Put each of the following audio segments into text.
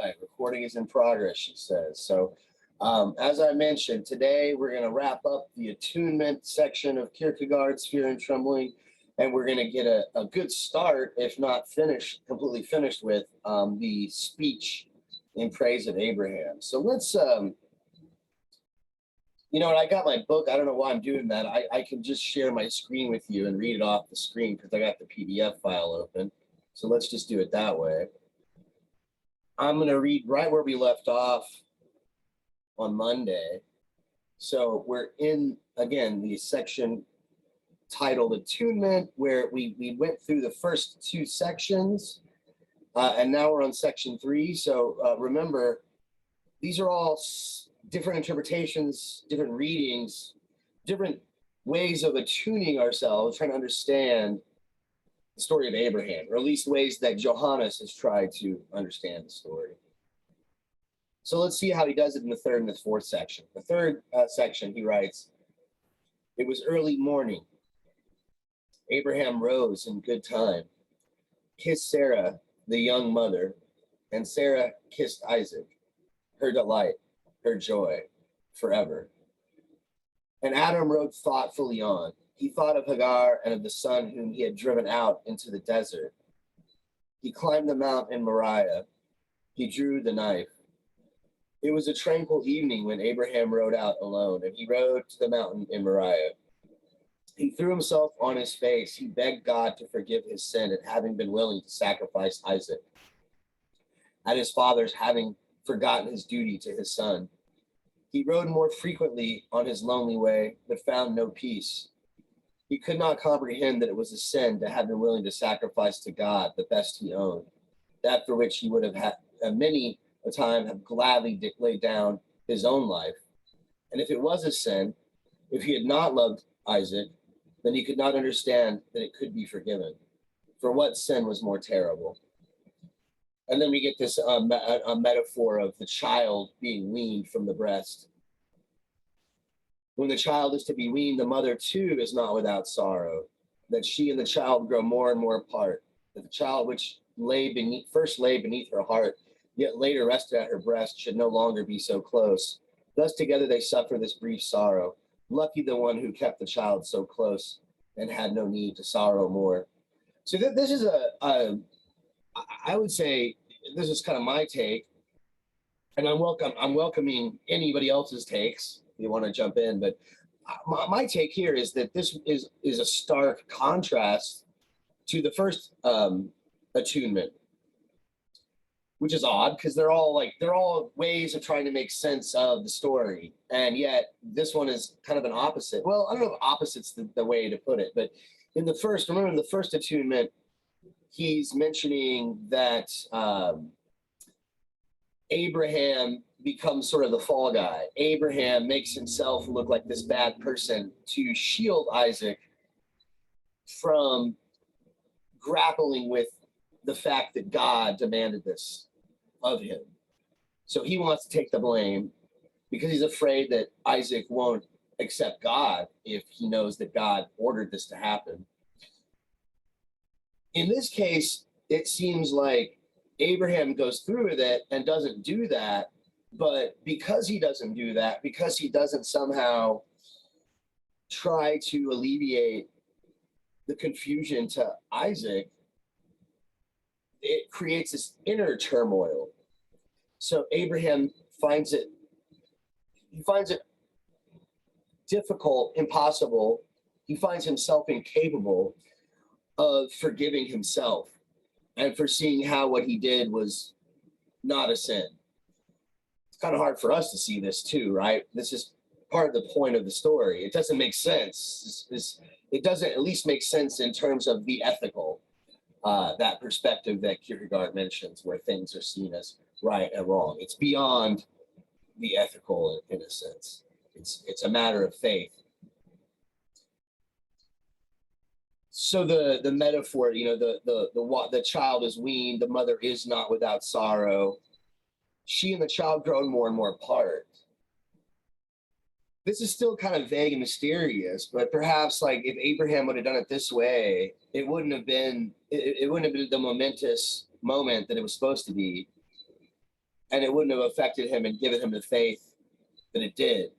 right, recording is in progress, she says. So, as I mentioned, today we're going to wrap up the attunement section of Kierkegaard's Fear and Trembling, and we're going to get a good start, if not completely finished with the speech in praise of Abraham. So let's, you know, I got my book. I don't know why I'm doing that. I can just share my screen with you and read it off the screen because I got the PDF file open. So let's just do it that way. I'm going to read right where we left off on Monday. So we're in, again, the section titled Attunement, where we went through the first two sections, and now we're on section 3. So remember, these are all different interpretations, different readings, different ways of attuning ourselves, trying to understand the story of Abraham, or at least ways that Johannes has tried to understand the story. So let's see how he does it in the third and the fourth section. The third section, he writes, "It was early morning. Abraham rose in good time, kissed Sarah, the young mother, and Sarah kissed Isaac, her delight, her joy, forever. And Adam rode thoughtfully on. He thought of Hagar and of the son whom he had driven out into the desert. He climbed the mount in Moriah. He drew the knife. It was a tranquil evening when Abraham rode out alone, and he rode to the mountain in Moriah. He threw himself on his face. He begged God to forgive his sin at having been willing to sacrifice Isaac, at his father's having forgotten his duty to his son. He rode more frequently on his lonely way, but found no peace. He could not comprehend that it was a sin to have been willing to sacrifice to God the best he owned, that for which he would have had many a time have gladly laid down his own life. And if it was a sin, if he had not loved Isaac, then he could not understand that it could be forgiven. For what sin was more terrible?" And then we get this a metaphor of the child being weaned from the breast. When the child is to be weaned, the mother too is not without sorrow, that she and the child grow more and more apart, that the child which first lay beneath her heart, yet later rested at her breast, should no longer be so close. Thus together they suffer this brief sorrow. Lucky the one who kept the child so close and had no need to sorrow more. So this is I would say this is kind of my take, and I'm welcoming anybody else's takes if you want to jump in. But my take here is that this is a stark contrast to the first attunement, which is odd because they're all ways of trying to make sense of the story, and yet this one is kind of an opposite. Well, I don't know if opposite's the way to put it, but in the first attunement, he's mentioning that Abraham becomes sort of the fall guy. Abraham makes himself look like this bad person to shield Isaac from grappling with the fact that God demanded this of him. So he wants to take the blame because he's afraid that Isaac won't accept God if he knows that God ordered this to happen. In this case, it seems like Abraham goes through with it and doesn't do that, but because he doesn't do that, because he doesn't somehow try to alleviate the confusion to Isaac, it creates this inner turmoil. So Abraham finds it difficult, impossible. He finds himself incapable of forgiving himself and for seeing how what he did was not a sin. It's kind of hard for us to see this too, right? This is part of the point of the story. It doesn't make sense. It doesn't at least make sense in terms of the ethical, that perspective that Kierkegaard mentions, where things are seen as right and wrong. It's beyond the ethical in a sense. It's a matter of faith. So the metaphor, the child is weaned, the mother is not without sorrow. She and the child grow more and more apart. This is still kind of vague and mysterious, but perhaps like if Abraham would have done it this way, it wouldn't have been the momentous moment that it was supposed to be. and it wouldn't have affected him and given him the faith that it did.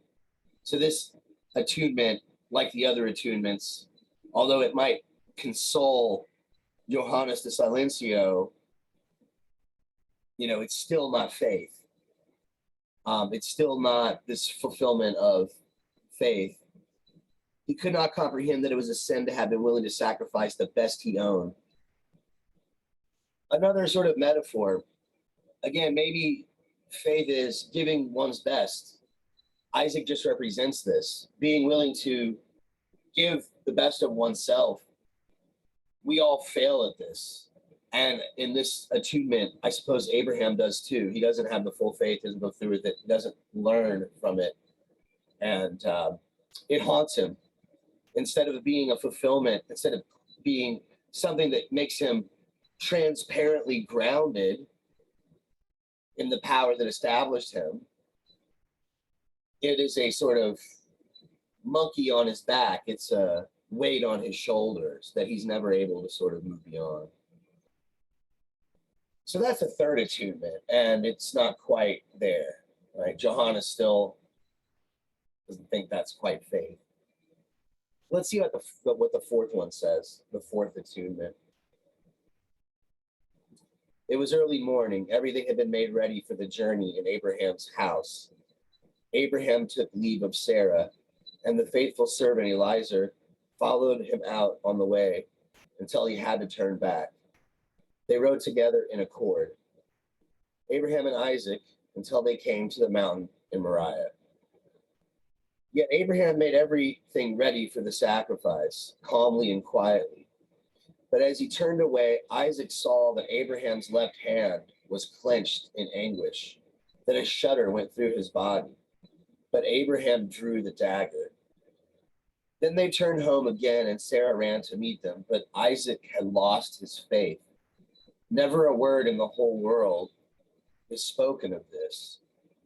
So this attunement, like the other attunements, although it might console Johannes de Silencio, it's still not faith. It's still not this fulfillment of faith. He could not comprehend that it was a sin to have been willing to sacrifice the best he owned. Another sort of metaphor, again, maybe faith is giving one's best. Isaac just represents this, being willing to give the best of oneself. We all fail at this. And in this attunement, I suppose Abraham does too. He doesn't have the full faith, doesn't go through with it, doesn't learn from it. And it haunts him. Instead of being a fulfillment, instead of being something that makes him transparently grounded in the power that established him, it is a sort of monkey on his back. It's a weight on his shoulders that he's never able to sort of move beyond. So that's a third attunement, and it's not quite there, right? Johannes still doesn't think that's quite faith. Let's see what the fourth one says, the fourth attunement. It was early morning. Everything had been made ready for the journey in Abraham's house. Abraham took leave of Sarah, and the faithful servant Eliezer followed him out on the way until he had to turn back. They rode together in accord, Abraham and Isaac, until they came to the mountain in Moriah. Yet Abraham made everything ready for the sacrifice, calmly and quietly. But as he turned away, Isaac saw that Abraham's left hand was clenched in anguish, that a shudder went through his body. But Abraham drew the dagger. Then they turned home again, and Sarah ran to meet them. But Isaac had lost his faith. Never a word in the whole world is spoken of this.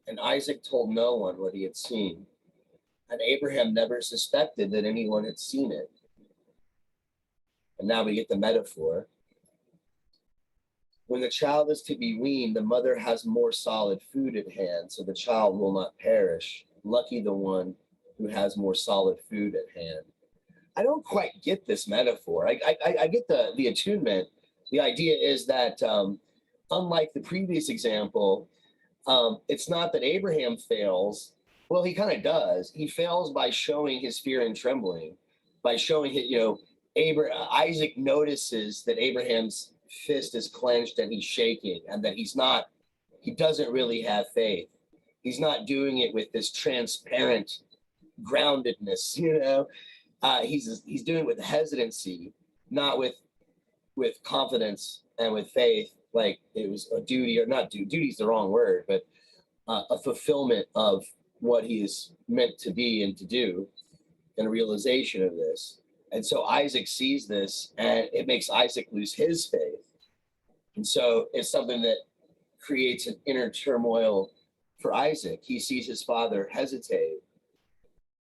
And Isaac told no one what he had seen. And Abraham never suspected that anyone had seen it. And now we get the metaphor. When the child is to be weaned, the mother has more solid food at hand, so the child will not perish. Lucky the one who has more solid food at hand. I don't quite get this metaphor. I get the attunement. The idea is that unlike the previous example, it's not that Abraham fails. Well, he kind of does. He fails by showing his fear and trembling, by showing it, Isaac notices that Abraham's fist is clenched and he's shaking, and that he doesn't really have faith. He's not doing it with this transparent groundedness, he's doing it with hesitancy, not with confidence and with faith, like it was a duty, or not duty is the wrong word, but a fulfillment of what he is meant to be and to do, and a realization of this. And so Isaac sees this, and it makes Isaac lose his faith. And so it's something that creates an inner turmoil for Isaac. He sees his father hesitate.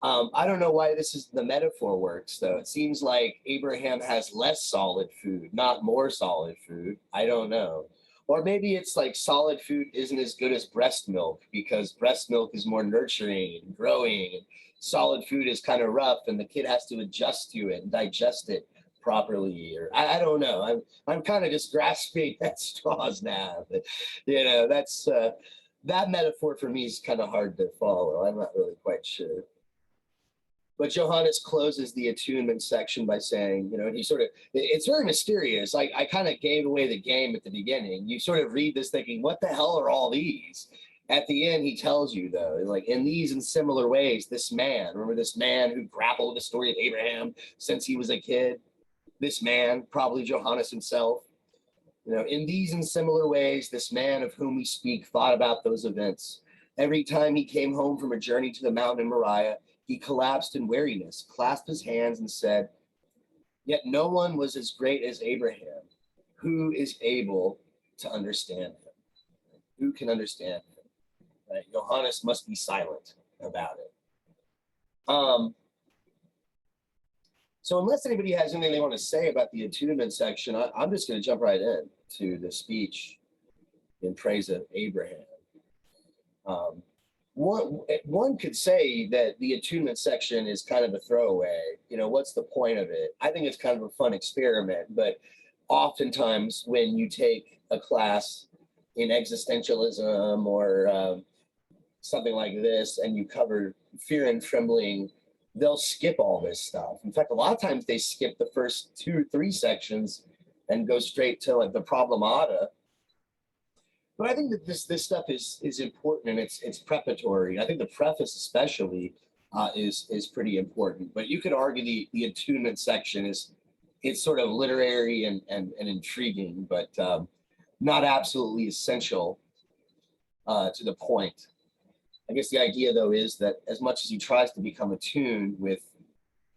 I don't know why the metaphor works, though. It seems like Abraham has less solid food, not more solid food. I don't know. Or maybe it's like solid food isn't as good as breast milk, because breast milk is more nurturing and growing, and solid food is kind of rough, and the kid has to adjust to it and digest it properly. Or I don't know. I'm kind of just grasping at straws now. But that's that metaphor for me is kind of hard to follow. I'm not really quite sure. But Johannes closes the attunement section by saying, it's very mysterious. I kind of gave away the game at the beginning. You sort of read this thinking, what the hell are all these? At the end, he tells you, though, like, in these and similar ways, this man, remember this man who grappled with the story of Abraham since he was a kid? This man, probably Johannes himself, in these and similar ways, this man of whom we speak thought about those events. Every time he came home from a journey to the mountain in Moriah, he collapsed in weariness, clasped his hands, and said, "Yet no one was as great as Abraham. Who is able to understand him?" Who can understand him? Right? Johannes must be silent about it. So unless anybody has anything they want to say about the attunement section, I'm just going to jump right in to the speech in praise of Abraham. One could say that the attunement section is kind of a throwaway. What's the point of it? I think it's kind of a fun experiment, but oftentimes when you take a class in existentialism or something like this and you cover fear and trembling, they'll skip all this stuff. In fact, a lot of times they skip the first 2 or 3 sections and go straight to like the problemata. But I think that this stuff is important, and it's preparatory. I think the preface especially is pretty important. But you could argue the attunement section it's sort of literary and intriguing, but not absolutely essential to the point. I guess the idea, though, is that as much as he tries to become attuned with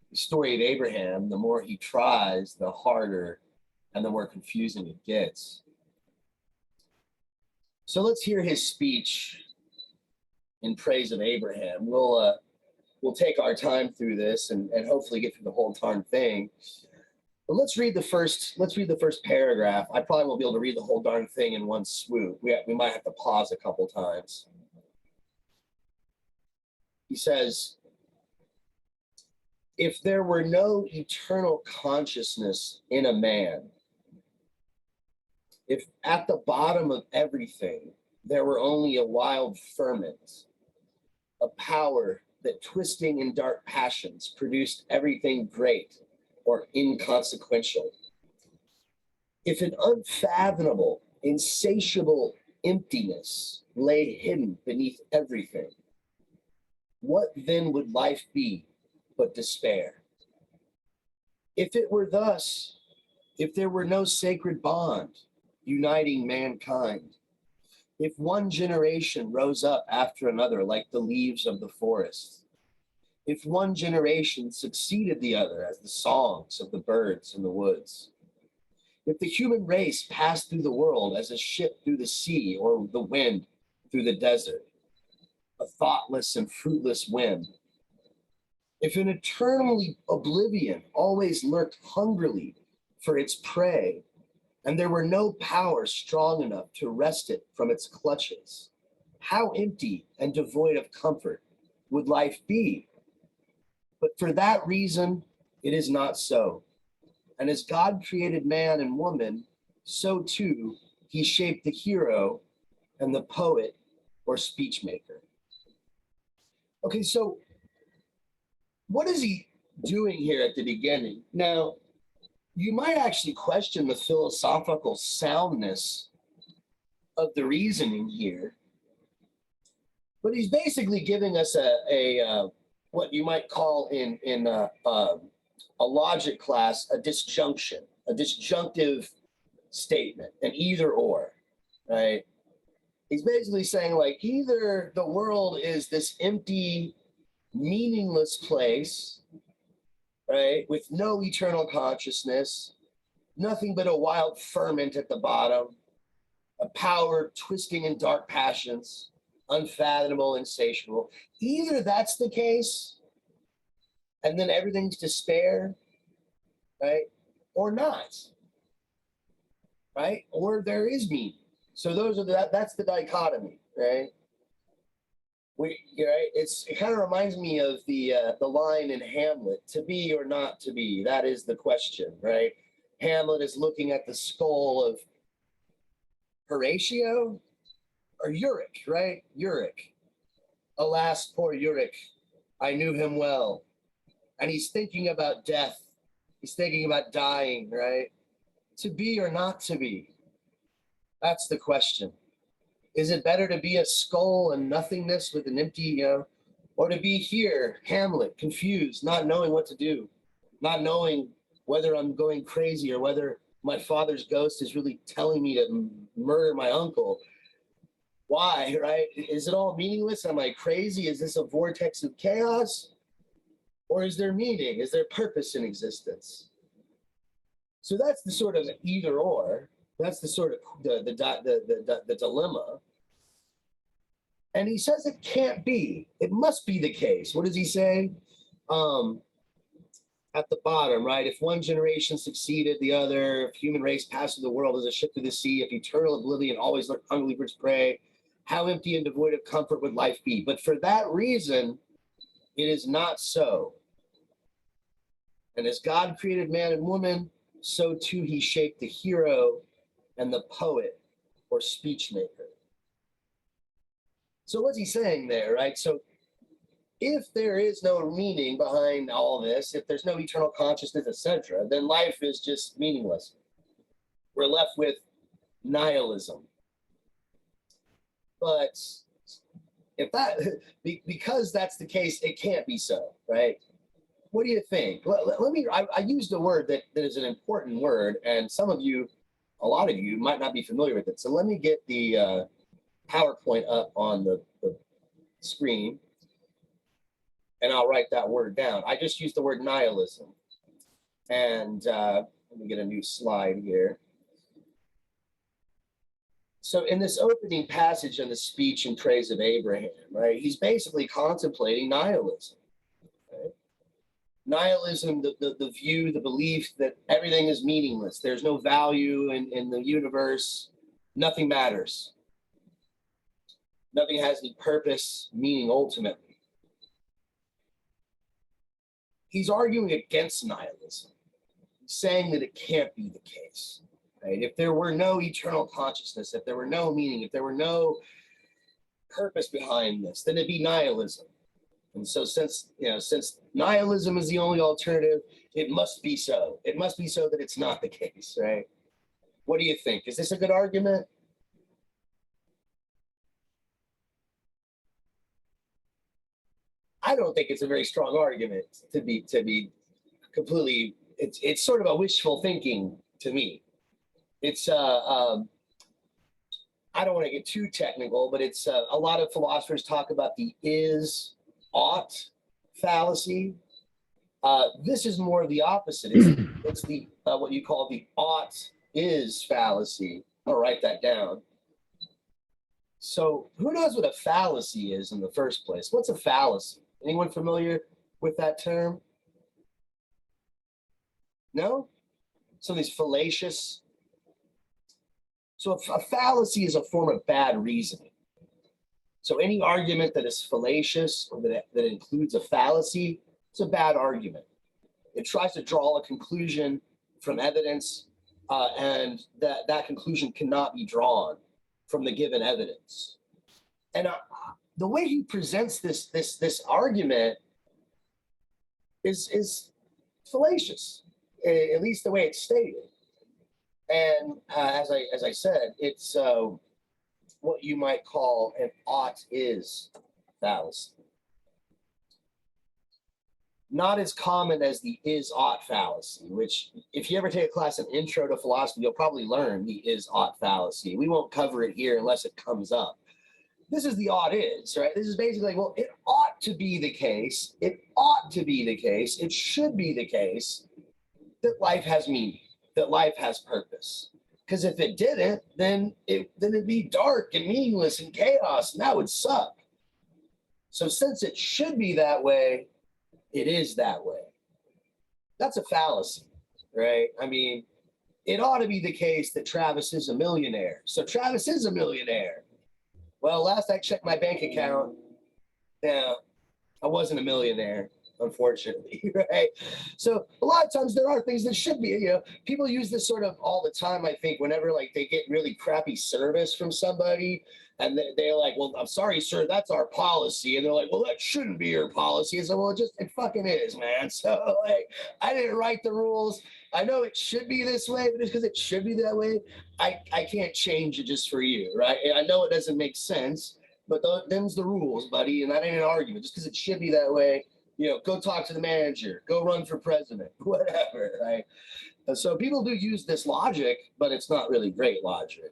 the story of Abraham, the more he tries, the harder and the more confusing it gets. So let's hear his speech in praise of Abraham. We'll take our time through this and hopefully get through the whole darn thing. But let's read the first paragraph. I probably won't be able to read the whole darn thing in one swoop. We might have to pause a couple times. He says, if there were no eternal consciousness in a man, if at the bottom of everything there were only a wild ferment, a power that twisting in dark passions produced everything great or inconsequential, if an unfathomable, insatiable emptiness lay hidden beneath everything, what then would life be but despair? If it were thus, if there were no sacred bond uniting mankind, if one generation rose up after another like the leaves of the forest, if one generation succeeded the other as the songs of the birds in the woods, if the human race passed through the world as a ship through the sea or the wind through the desert, a thoughtless and fruitless whim, if an eternally oblivion always lurked hungrily for its prey, and there were no power strong enough to wrest it from its clutches, how empty and devoid of comfort would life be? But for that reason, it is not so. And as God created man and woman, so too he shaped the hero and the poet or speechmaker. Okay, so what is he doing here at the beginning? Now, you might actually question the philosophical soundness of the reasoning here, but he's basically giving us a what you might call in a logic class a disjunction, a disjunctive statement, an either or, right? He's basically saying like either the world is this empty, meaningless place, right, with no eternal consciousness, nothing but a wild ferment at the bottom, a power twisting in dark passions, unfathomable, insatiable. Either that's the case, and then everything's despair, right, or not, right, or there is meaning. So that's the dichotomy, right? It kind of reminds me of the line in Hamlet, to be or not to be, that is the question, right? Hamlet is looking at the skull of Horatio or Uric, right? Uric. Alas, poor Uric, I knew him well. And he's thinking about death. He's thinking about dying, right? To be or not to be? That's the question. Is it better to be a skull and nothingness with an empty, or to be here, Hamlet, confused, not knowing what to do, not knowing whether I'm going crazy or whether my father's ghost is really telling me to murder my uncle? Why, right? Is it all meaningless? Am I crazy? Is this a vortex of chaos? Or is there meaning? Is there purpose in existence? So that's the sort of either or. That's the sort of the dilemma. And he says it can't be. It must be the case. What does he say? At the bottom, right? If one generation succeeded the other, if human race passed through the world as a ship through the sea, if eternal oblivion always lurked hungrily for its prey, how empty and devoid of comfort would life be? But for that reason, it is not so. And as God created man and woman, so too he shaped the hero and the poet or speech maker. So what's he saying there, right? So if there is no meaning behind all this, if there's no eternal consciousness, etc., then life is just meaningless. We're left with nihilism. But if that, because that's the case, it can't be so, right? What do you think? Let me, I used a word that is an important word, and some of you, a lot of you might not be familiar with it. So let me get the PowerPoint up on the screen, and I'll write that word down. I just used the word nihilism. And let me get a new slide here. So in this opening passage in the speech in praise of Abraham, right, he's basically contemplating nihilism. Right? Nihilism, the view, the belief that everything is meaningless. There's no value in the universe. Nothing matters. Nothing has any purpose, meaning ultimately. He's arguing against nihilism. He's saying that it can't be the case. Right? If there were no eternal consciousness, if there were no meaning, if there were no purpose behind this, then it'd be nihilism. And so since nihilism is the only alternative, it must be so. It must be so that it's not the case, right? What do you think? Is this a good argument? I don't think it's a very strong argument to be completely. It's sort of a wishful thinking to me. It's I don't want to get too technical, but it's a lot of philosophers talk about the is ought fallacy. This is more the opposite. It's the what you call the ought is fallacy. I'll write that down. So who knows what a fallacy is in the first place? What's a fallacy? Anyone familiar with that term? No? Something's fallacious. So a fallacy is a form of bad reasoning. So any argument that is fallacious or that includes a fallacy, it's a bad argument. It tries to draw a conclusion from evidence, and that conclusion cannot be drawn from the given evidence. And the way he presents this argument is fallacious, at least the way it's stated. And as I said, it's what you might call an ought is fallacy. Not as common as the is ought fallacy, which if you ever take a class in Intro to Philosophy, you'll probably learn the is ought fallacy. We won't cover it here unless it comes up. This is the ought is, right? This is basically like, well, it ought to be the case. It ought to be the case. It should be the case that life has meaning, that life has purpose. Because if it didn't, then it'd be dark and meaningless and chaos, and that would suck. So since it should be that way, it is that way. That's a fallacy, right? I mean, it ought to be the case that Travis is a millionaire. So Travis is a millionaire. Well, last I checked my bank account, I wasn't a millionaire, unfortunately, right? So a lot of times there are things that should be, people use this sort of all the time, I think, whenever like they get really crappy service from somebody and they're like, well, I'm sorry, sir, that's our policy. And they're like, well, that shouldn't be your policy. And so, well, it fucking is, man. So like, I didn't write the rules. I know it should be this way, but just because it should be that way, I can't change it just for you, right? And I know it doesn't make sense, but them's the rules, buddy. And that ain't an argument. Just because it should be that way, go talk to the manager, go run for president, whatever, right? And so people do use this logic, but it's not really great logic.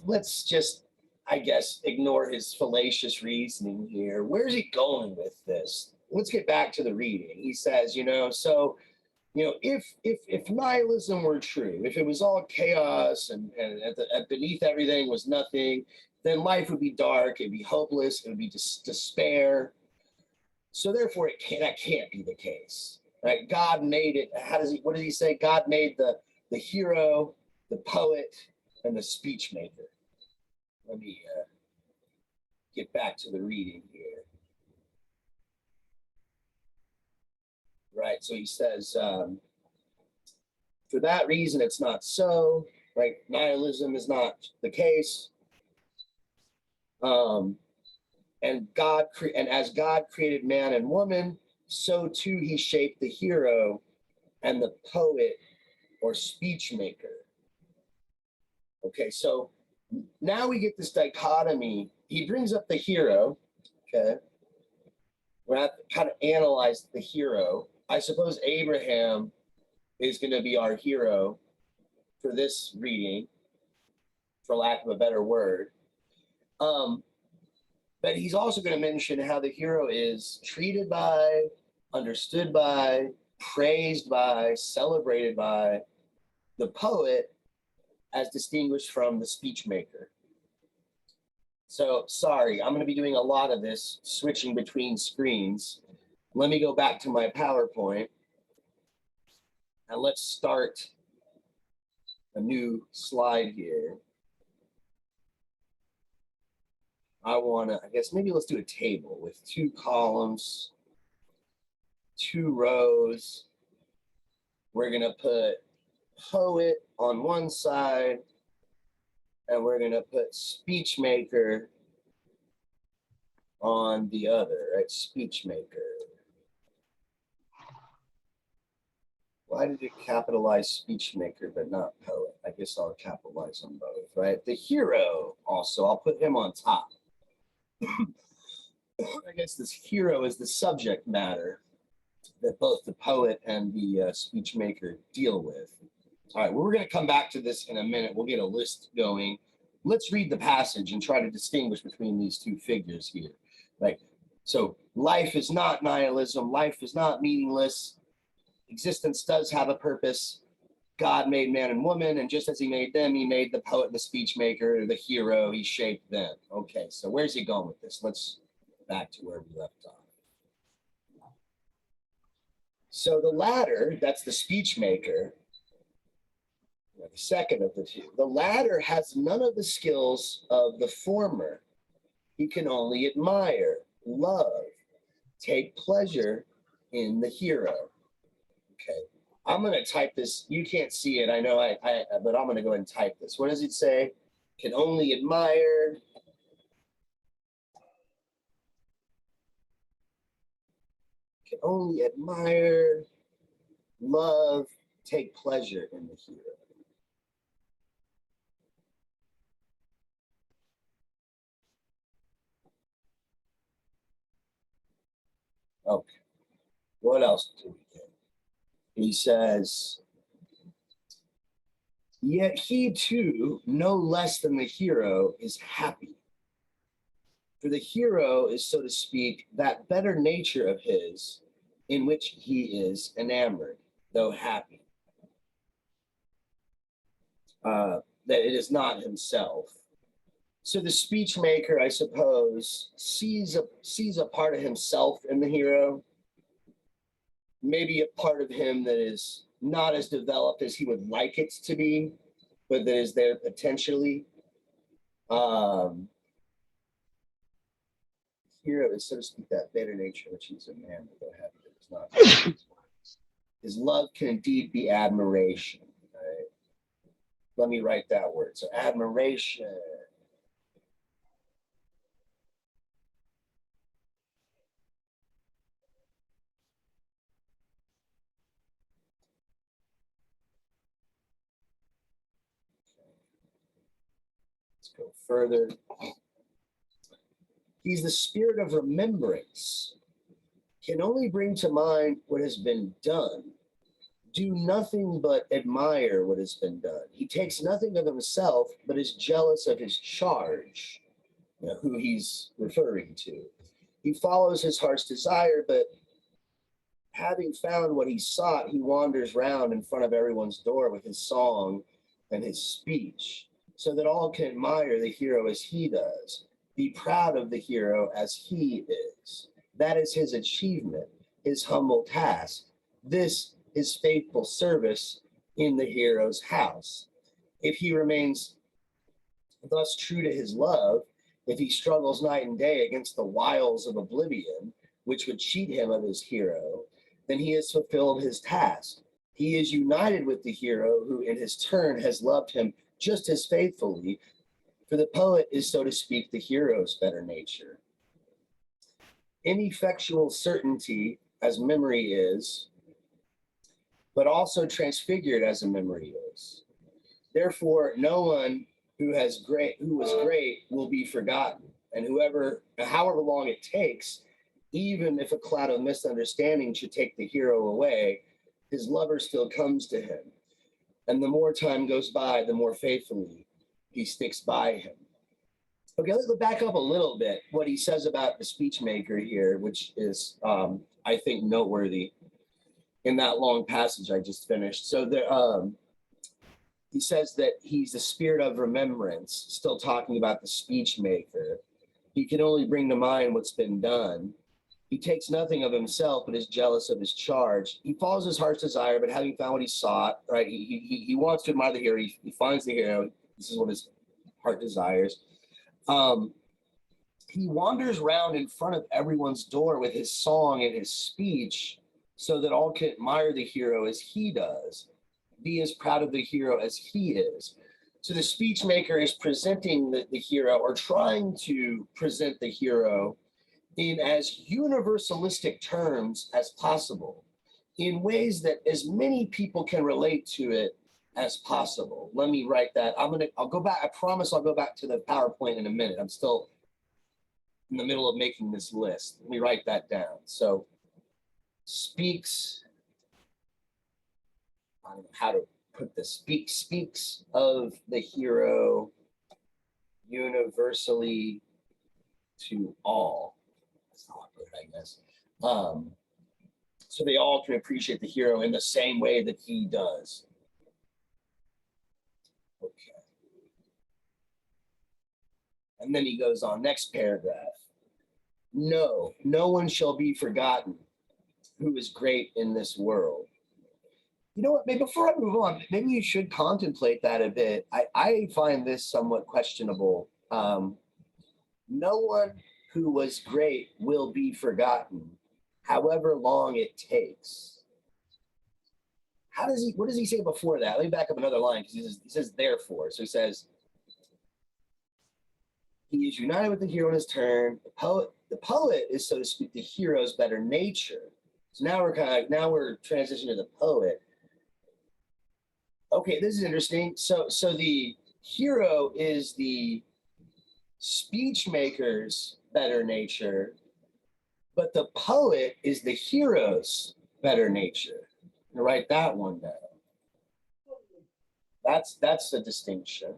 Let's just, I guess, ignore his fallacious reasoning here. Where's he going with this? Let's get back to the reading. He says, if nihilism were true, if it was all chaos and beneath everything was nothing, then life would be dark, it'd be hopeless, it would be despair. So therefore, that can't be the case. Right? God made it. What does he say? God made the hero, the poet, and the speech maker. Let me get back to the reading here. Right, so he says, for that reason, it's not so, right? Nihilism is not the case. And as God created man and woman, so too he shaped the hero and the poet or speech maker. Okay, so now we get this dichotomy. He brings up the hero. Okay, we're going to kind of analyze the hero. I suppose Abraham is going to be our hero for this reading, for lack of a better word. But he's also going to mention how the hero is treated by, understood by, praised by, celebrated by the poet as distinguished from the speech maker. So sorry, I'm going to be doing a lot of this, switching between screens. Let me go back to my PowerPoint and let's start a new slide here. I guess maybe let's do a table with 2 columns, 2 rows. We're going to put poet on one side, and we're going to put speech maker on the other, right? Speech maker. Why did it capitalize speech maker but not poet? I guess I'll capitalize on both, right? The hero also, I'll put him on top. I guess this hero is the subject matter that both the poet and the speech maker deal with. All right, well, we're going to come back to this in a minute. We'll get a list going. Let's read the passage and try to distinguish between these 2 figures here. Right. So life is not nihilism. Life is not meaningless. Existence does have a purpose. God made man and woman, and just as he made them, he made the poet, the speech maker, the hero. He shaped them. Okay, so where's he going with this? Let's back to where we left off. So the latter, that's the speech maker, the second of the 2. The latter has none of the skills of the former. He can only admire, love, take pleasure in the hero. Okay, I'm going to type this. You can't see it, I know, but I'm going to go ahead and type this. What does it say? Can only admire, love, take pleasure in the hero. Okay, what else do we get? He says, yet he too, no less than the hero, is happy. For the hero is, so to speak, that better nature of his in which he is enamored, though happy. That it is not himself. So the speech maker, I suppose, sees a part of himself in the hero, maybe a part of him that is not as developed as he would like it to be, but that is there potentially. Hero is, so to speak, that better nature which is a man, though happy that is not. His love can indeed be admiration. Right? Let me write that word. So admiration. Let's go further. He's the spirit of remembrance, can only bring to mind what has been done, do nothing but admire what has been done. He takes nothing of himself, but is jealous of his charge, who he's referring to. He follows his heart's desire, but having found what he sought, he wanders round in front of everyone's door with his song and his speech, so that all can admire the hero as he does, be proud of the hero as he is. That is his achievement, his humble task. This is faithful service in the hero's house. If he remains thus true to his love, if he struggles night and day against the wiles of oblivion, which would cheat him of his hero, then he has fulfilled his task. He is united with the hero, who in his turn has loved him just as faithfully, for the poet is, so to speak, the hero's better nature. Ineffectual certainty, as memory is, but also transfigured as a memory is. Therefore, no one who was great will be forgotten, and however long it takes, even if a cloud of misunderstanding should take the hero away, his lover still comes to him, and the more time goes by, the more faithfully he sticks by him. Okay, let's back up a little bit. What he says about the speech maker here, which is, I think, noteworthy in that long passage I just finished. So he says that he's the spirit of remembrance, still talking about the speech maker. He can only bring to mind what's been done. He takes nothing of himself, but is jealous of his charge. He follows his heart's desire, but having found what he sought, right? He wants to admire the hero. He finds the hero. This is what his heart desires. He wanders round in front of everyone's door with his song and his speech, so that all can admire the hero as he does, be as proud of the hero as he is. So the speech maker is presenting the hero, or trying to present the hero, in as universalistic terms as possible, in ways that as many people can relate to it as possible. Let me write that. I'll go back. I promise I'll go back to the PowerPoint in a minute. I'm still in the middle of making this list. Let me write that down. So speaks, I don't know how to put this, speaks of the hero universally to all. That's not good, I guess. So they all can appreciate the hero in the same way that he does. Okay. And then he goes on, next paragraph. No one shall be forgotten who is great in this world. You know what, maybe before I move on, maybe you should contemplate that a bit. I find this somewhat questionable. No one who was great will be forgotten, however long it takes. What does he say before that? Let me back up another line, because he says therefore. So he says, he is united with the hero in his turn. The poet is, so to speak, the hero's better nature. So now we're transitioning to the poet. Okay, this is interesting. So the hero is the speech maker's better nature, but the poet is the hero's better nature. I'm gonna write that one down. That's the distinction.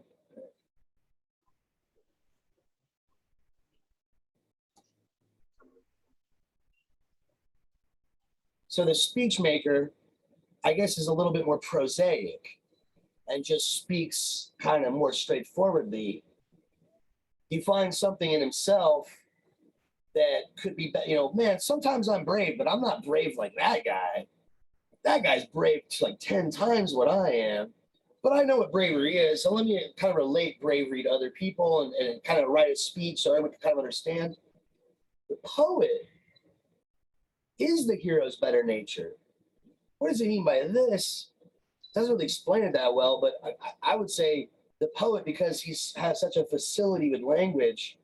So the speech maker, I guess, is a little bit more prosaic and just speaks kind of more straightforwardly. He finds something in himself that could be, man, sometimes I'm brave, but I'm not brave like that guy. That guy's brave to like 10 times what I am, but I know what bravery is. So let me kind of relate bravery to other people and kind of write a speech so everyone can kind of understand. The poet is the hero's better nature. What does he mean by this? Doesn't really explain it that well, but I would say the poet, because he has such a facility with language,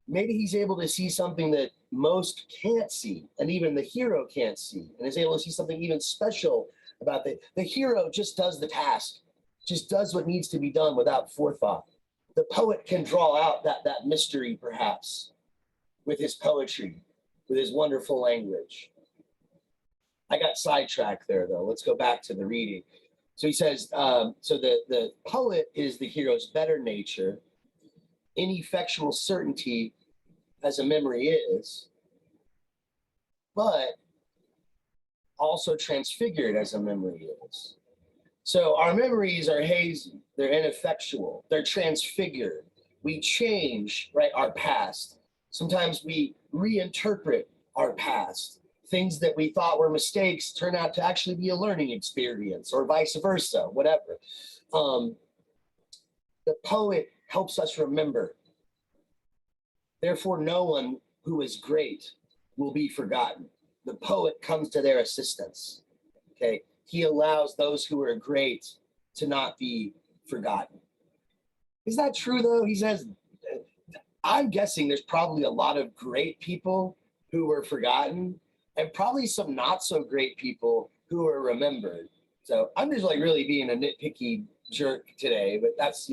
maybe he's able to see something that most can't see, and even the hero can't see, and is able to see something even special about the hero. Just does the task, just does what needs to be done without forethought. The poet can draw out that mystery, perhaps, with his poetry, with his wonderful language. I got sidetracked there, though. Let's go back to the reading. So he says, so the poet is the hero's better nature, ineffectual certainty as a memory is, but also transfigured as a memory is. So our memories are hazy, they're ineffectual, they're transfigured. We change, right, our past. Sometimes we reinterpret our past. Things that we thought were mistakes turn out to actually be a learning experience, or vice versa, whatever. The poet helps us remember. Therefore, no one who is great will be forgotten. The poet comes to their assistance. Okay, he allows those who are great to not be forgotten. Is that true though? He says, I'm guessing there's probably a lot of great people who were forgotten and probably some not so great people who are remembered. So I'm just like really being a nitpicky jerk today, but that's,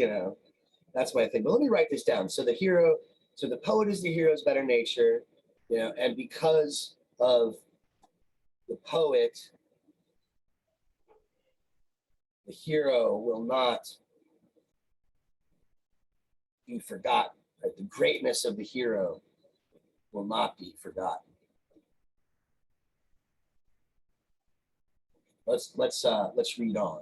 that's my thing. But let me write this down. So the poet is the hero's better nature, and because of the poet, the hero will not be forgotten. Right? The greatness of the hero will not be forgotten. Let's read on.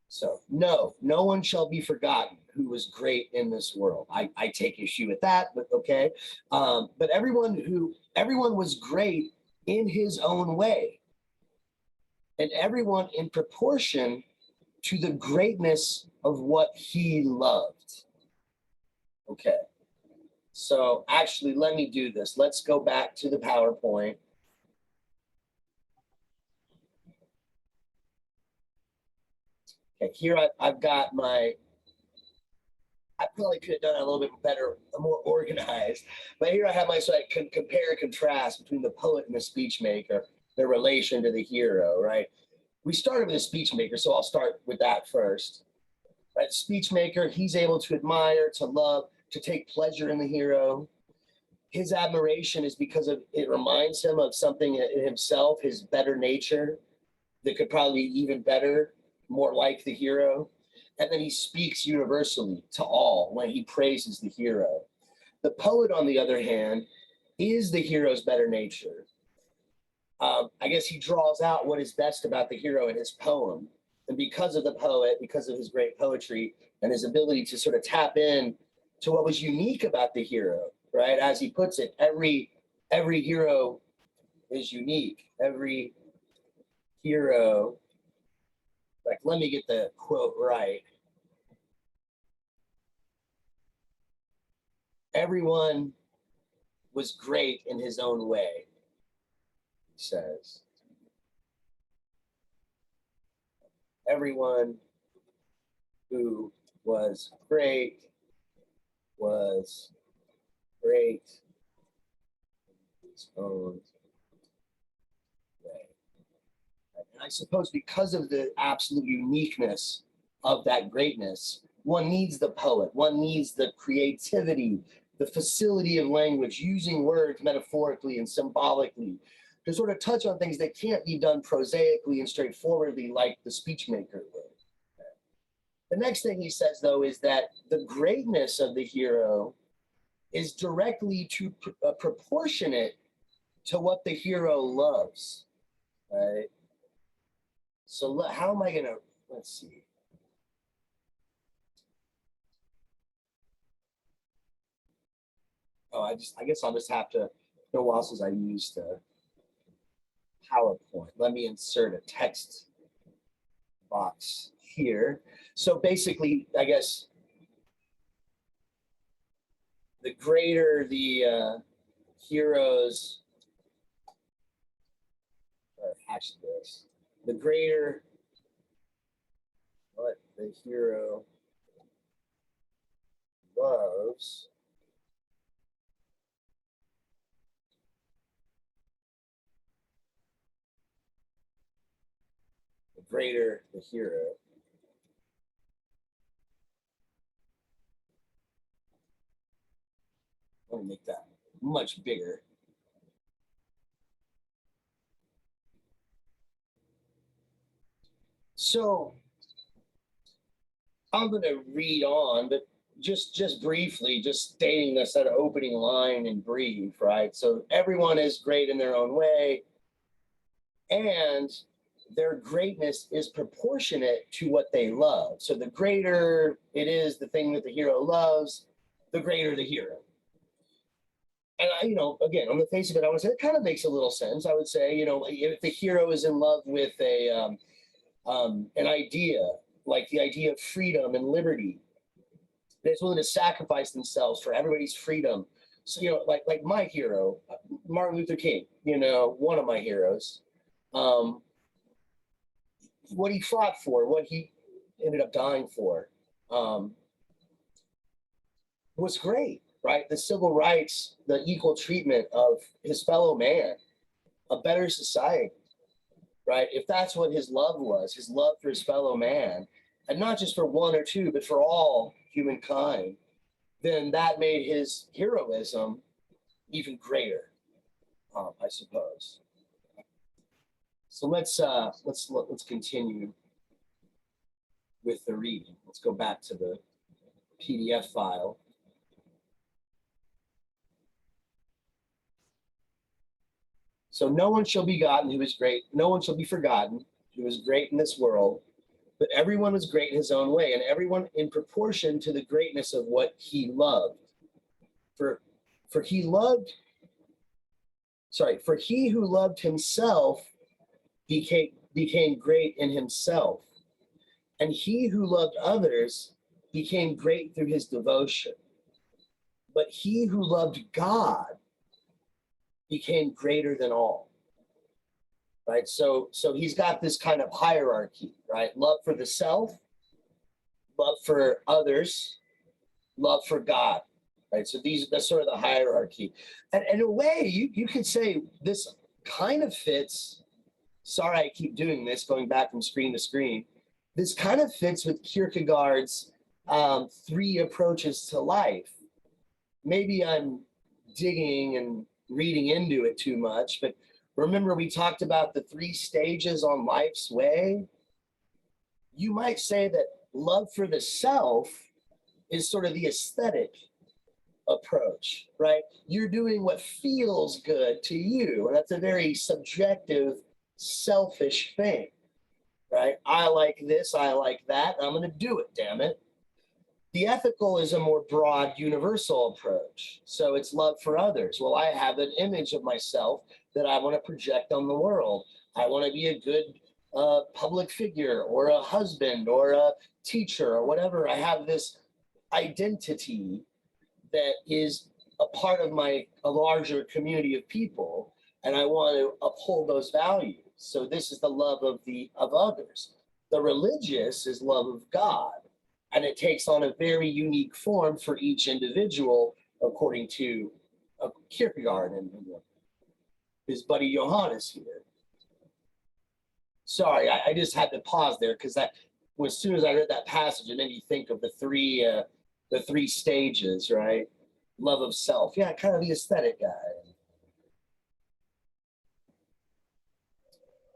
So no one shall be forgotten who was great in this world. I take issue with that, but okay. But everyone was great in his own way, and everyone in proportion to the greatness of what he loved. Okay. So actually, let me do this. Let's go back to the PowerPoint. Okay, here I've got I probably could have done it a little bit better, more organized. But here I have so I can compare and contrast between the poet and the speech maker, their relation to the hero, right? We started with a speech maker, so I'll start with that first. Right? Speech maker, he's able to admire, to love, to take pleasure in the hero. His admiration is because it reminds him of something in himself, his better nature, that could probably be even better, more like the hero. And then he speaks universally to all when he praises the hero. The poet, on the other hand, is the hero's better nature. I guess he draws out what is best about the hero in his poem. And because of the poet, because of his great poetry and his ability to sort of tap in to what was unique about the hero, right? As he puts it, every hero is unique. Every hero, like, let me get the quote right. Everyone was great in his own way, he says. Everyone who was great in his own way. And I suppose because of the absolute uniqueness of that greatness, one needs the poet, one needs the creativity, the facility of language, using words metaphorically and symbolically to sort of touch on things that can't be done prosaically and straightforwardly like the speech maker would. The next thing he says, though, is that the greatness of the hero is directly proportionate to what the hero loves, right? So how am I going to, let's see. Oh, I guess I'll just have to, no while since I used PowerPoint. Let me insert a text box here. So basically, I guess the greater the heroes, or actually this, the greater what the hero loves, the greater the hero. Let me make that much bigger. So I'm going to read on, but just briefly, just stating this at an opening line in brief, right? So everyone is great in their own way, and their greatness is proportionate to what they love. So the greater it is the thing that the hero loves, the greater the hero. And again, on the face of it, I would say it kind of makes a little sense. I would say, if the hero is in love with an idea, like the idea of freedom and liberty. They're willing to sacrifice themselves for everybody's freedom. So, like my hero, Martin Luther King, one of my heroes, what he fought for, what he ended up dying for, was great, right? The civil rights, the equal treatment of his fellow man, a better society, right? If that's what his love was, his love for his fellow man, and not just for one or two, but for all humankind, then that made his heroism even greater, I suppose. So let's continue with the reading. Let's go back to the PDF file. So no one shall be begotten who is great. No one shall be forgotten who is great in this world, but everyone was great in his own way, and everyone in proportion to the greatness of what he loved. For he who loved himself became great in himself, and he who loved others became great through his devotion. But he who loved God became greater than all. Right? So he's got this kind of hierarchy, right? Love for the self, love for others, love for God. Right? So that's sort of the hierarchy. And in a way, you could say this kind of fits. Sorry, I keep doing this, going back from screen to screen. This kind of fits with Kierkegaard's 3 approaches to life. Maybe I'm digging and reading into it too much, but remember we talked about the 3 stages on life's way? You might say that love for the self is sort of the aesthetic approach, right? You're doing what feels good to you, and that's a very subjective, selfish thing, right? I like this, I like that, I'm going to do it, damn it. The ethical is a more broad, universal approach. So it's love for others. Well, I have an image of myself that I want to project on the world. I want to be a good public figure or a husband or a teacher or whatever. I have this identity that is a part of a larger community of people, and I want to uphold those values. So this is the love of others. The religious is love of God, and it takes on a very unique form for each individual, according to Kierkegaard and his buddy Johannes here. Sorry, I just had to pause there because as soon as I read that passage, it made me think of the three stages, right? Love of self. Yeah, kind of the aesthetic guy.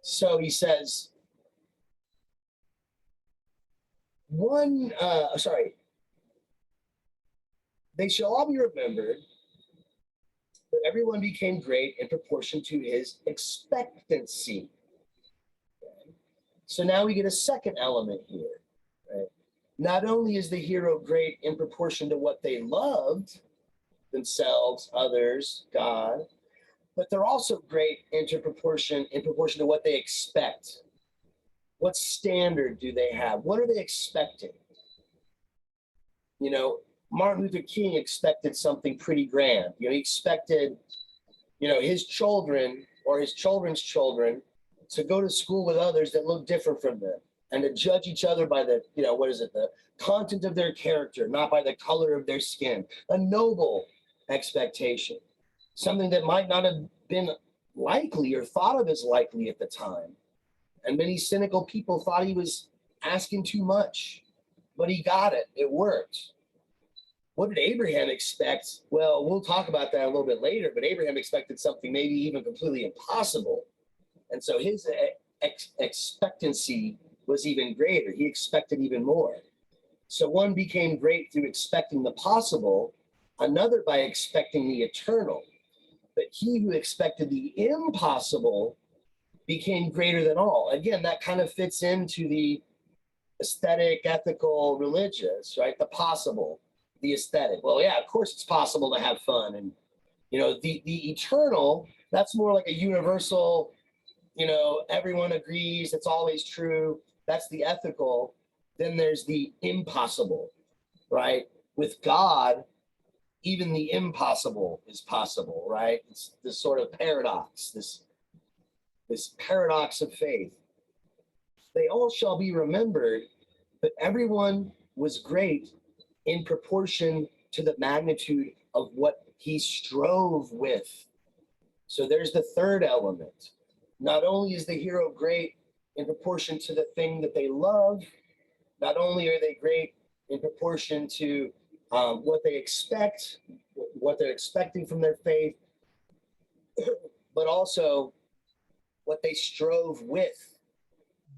So he says, they shall all be remembered, but everyone became great in proportion to his expectancy. Okay. So now we get a second element here. Right? Not only is the hero great in proportion to what they loved, themselves, others, God, but they're also great in proportion to what they expect. What standard do they have? What are they expecting? Martin Luther King expected something pretty grand. He expected, his children or his children's children to go to school with others that look different from them and to judge each other by the content of their character, not by the color of their skin. A noble expectation, something that might not have been likely or thought of as likely at the time. And many cynical people thought he was asking too much, but he got it. It worked. What did Abraham expect? Well, we'll talk about that a little bit later, but Abraham expected something maybe even completely impossible. And so his expectancy was even greater. He expected even more. So one became great through expecting the possible, another by expecting the eternal. But he who expected the impossible became greater than all. Again, that kind of fits into the aesthetic, ethical, religious, right? The possible, the aesthetic. Well, yeah, of course it's possible to have fun. And, the eternal, that's more like a universal, everyone agrees, it's always true. That's the ethical. Then there's the impossible, right? With God, even the impossible is possible, right? It's this sort of paradox, this paradox of faith. They all shall be remembered, but everyone was great in proportion to the magnitude of what he strove with. So there's the third element. Not only is the hero great in proportion to the thing that they love, not only are they great in proportion to what they expect, what they're expecting from their faith, but also what they strove with.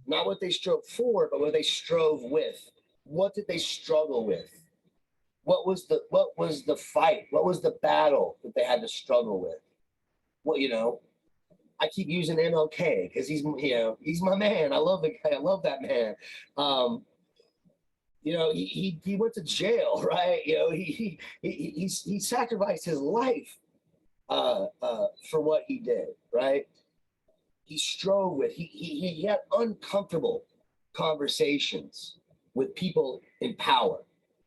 Not what they strove for, but what they strove with. What did they struggle with? What was the fight? What was the battle that they had to struggle with? Well, I keep using MLK because he's my man. I love the guy. I love that man. He went to jail, right? He sacrificed his life for what he did, right? He strove with. He had uncomfortable conversations with people in power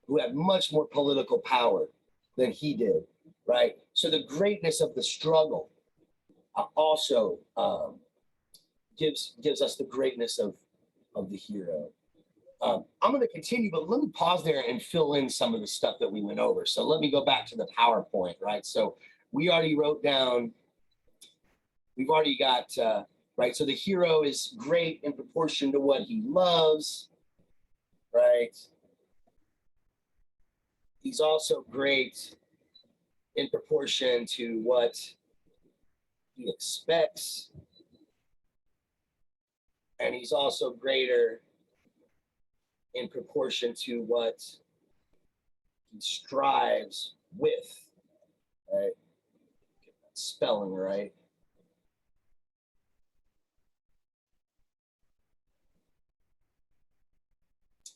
who had much more political power than he did, right? So the greatness of the struggle also gives us the greatness of the hero. I'm going to continue, but let me pause there and fill in some of the stuff that we went over. So let me go back to the PowerPoint, right? So we already wrote down, we've already got, right? So the hero is great in proportion to what he loves, right? He's also great in proportion to what he expects. And he's also greater in proportion to what he strives with, right? Get that spelling right.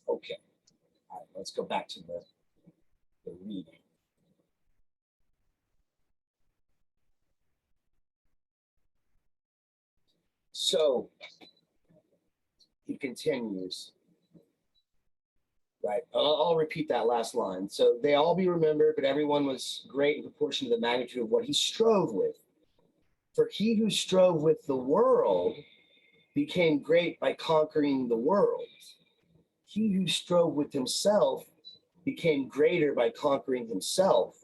Okay, all right, let's go back to the reading. So he continues, right? I'll repeat that last line. So they all be remembered, but everyone was great in proportion to the magnitude of what he strove with. For he who strove with the world became great by conquering the world. He who strove with himself became greater by conquering himself.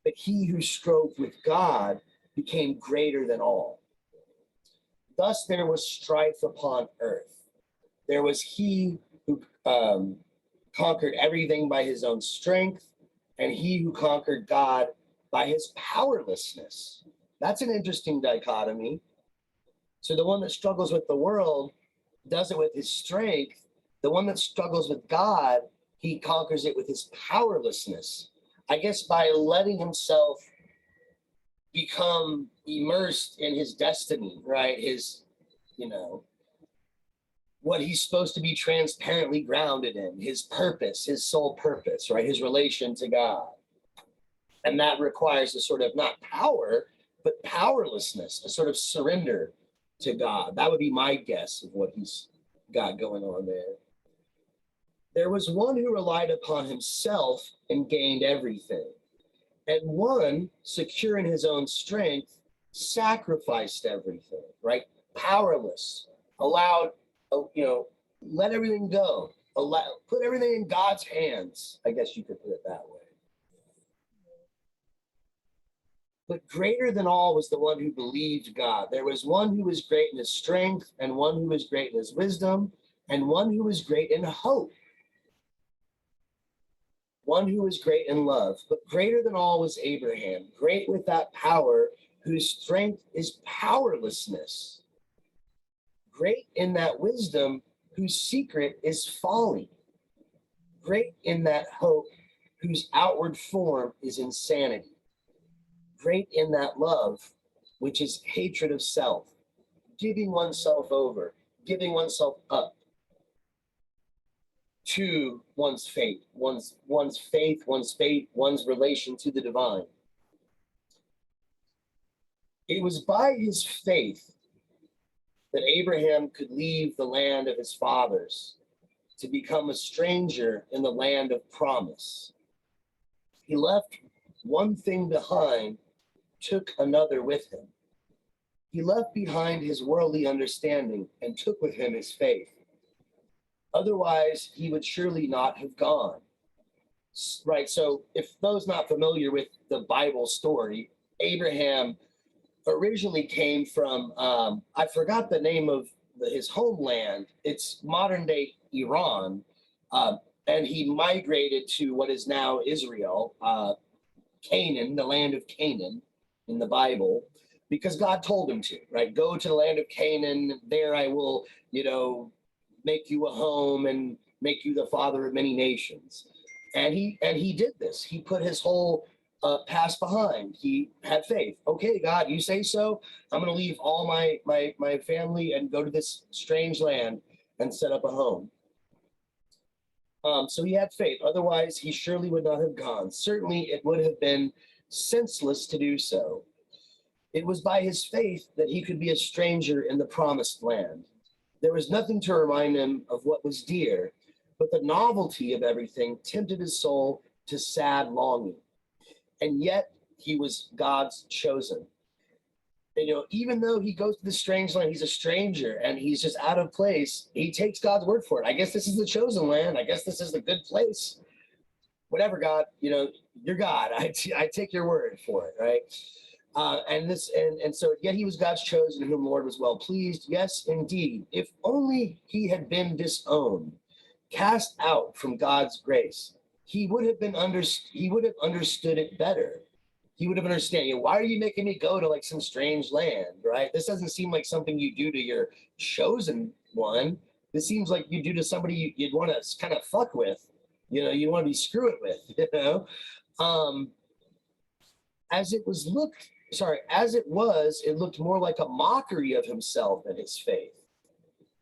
But he who strove with God became greater than all. Thus there was strife upon earth. There was he who conquered everything by his own strength, and he who conquered God by his powerlessness. That's an interesting dichotomy. So the one that struggles with the world does it with his strength. The one that struggles with God, he conquers it with his powerlessness. I guess by letting himself become immersed in his destiny, right? His, what he's supposed to be transparently grounded in, his purpose, his sole purpose, right? His relation to God. And that requires a sort of not power, but powerlessness, a sort of surrender to God. That would be my guess of what he's got going on there. There was one who relied upon himself and gained everything. And one, secure in his own strength, sacrificed everything, right? Powerless, allowed, let everything go, put everything in God's hands. I guess you could put it that way. But greater than all was the one who believed God. There was one who was great in his strength, and one who was great in his wisdom, and one who was great in hope. One who was great in love, but greater than all was Abraham, great with that power whose strength is powerlessness, great in that wisdom whose secret is folly, great in that hope whose outward form is insanity, great in that love which is hatred of self, giving oneself over, giving oneself up to one's faith, one's faith, one's relation to the divine. It was by his faith that Abraham could leave the land of his fathers to become a stranger in the land of promise. He left one thing behind, took another with him. He left behind his worldly understanding and took with him his faith. Otherwise, he would surely not have gone. Right, so if those not familiar with the Bible story, Abraham originally came from, I forgot the name of his homeland. It's modern day Iran. And he migrated to what is now Israel, Canaan, the land of Canaan in the Bible, because God told him to, right? Go to the land of Canaan. There I will, make you a home and make you the father of many nations. And he did this. He put his whole past behind. He had faith. Okay, God, you say so. I'm going to leave all my family and go to this strange land and set up a home. So he had faith. Otherwise, he surely would not have gone. Certainly, it would have been senseless to do so. It was by his faith that he could be a stranger in the promised land. There was nothing to remind him of what was dear, but the novelty of everything tempted his soul to sad longing. And yet he was God's chosen. And, even though he goes to this strange land, he's a stranger and he's just out of place, he takes God's word for it. I guess this is the chosen land. I guess this is the good place. Whatever, God, you're God. I take your word for it, right? And so yet he was God's chosen, whom the Lord was well pleased. Yes, indeed. If only he had been disowned, cast out from God's grace, he would have understood it better. He would have understood, why are you making me go to like some strange land, right? This doesn't seem like something you do to your chosen one. This seems like you do to somebody you'd want to kind of fuck with, you want to be screwing with, As it was, it looked more like a mockery of himself and his faith.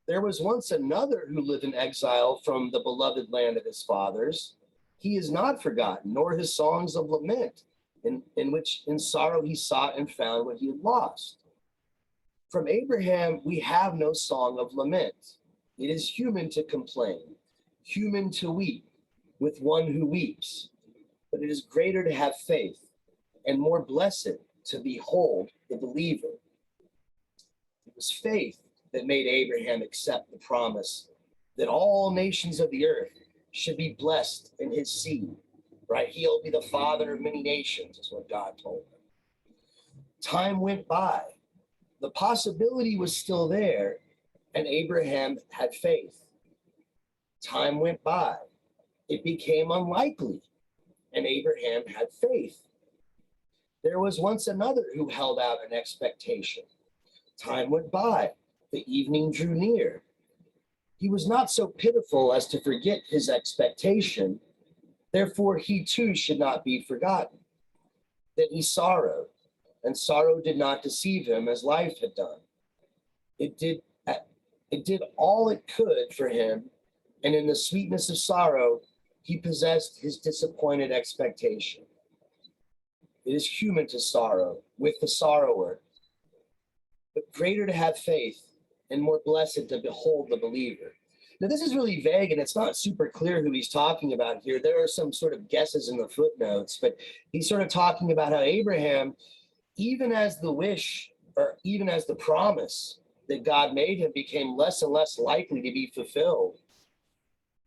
There was once another who lived in exile from the beloved land of his fathers. He is not forgotten, nor his songs of lament, in which in sorrow he sought and found what he had lost. From Abraham, we have no song of lament. It is human to complain, human to weep with one who weeps, but it is greater to have faith and more blessed to behold the believer. It was faith that made Abraham accept the promise that all nations of the earth should be blessed in his seed, right? He'll be the father of many nations, is what God told him. Time went by. The possibility was still there, and Abraham had faith. Time went by. It became unlikely, and Abraham had faith. There was once another who held out an expectation. Time went by. The evening drew near. He was not so pitiful as to forget his expectation. Therefore, he too should not be forgotten. Then he sorrowed, and sorrow did not deceive him as life had done. It did all it could for him, and in the sweetness of sorrow, he possessed his disappointed expectation. It is human to sorrow with the sorrower, but greater to have faith and more blessed to behold the believer. Now, this is really vague and it's not super clear who he's talking about here. There are some sort of guesses in the footnotes, but he's sort of talking about how Abraham, even as the wish or even as the promise that God made him became less and less likely to be fulfilled,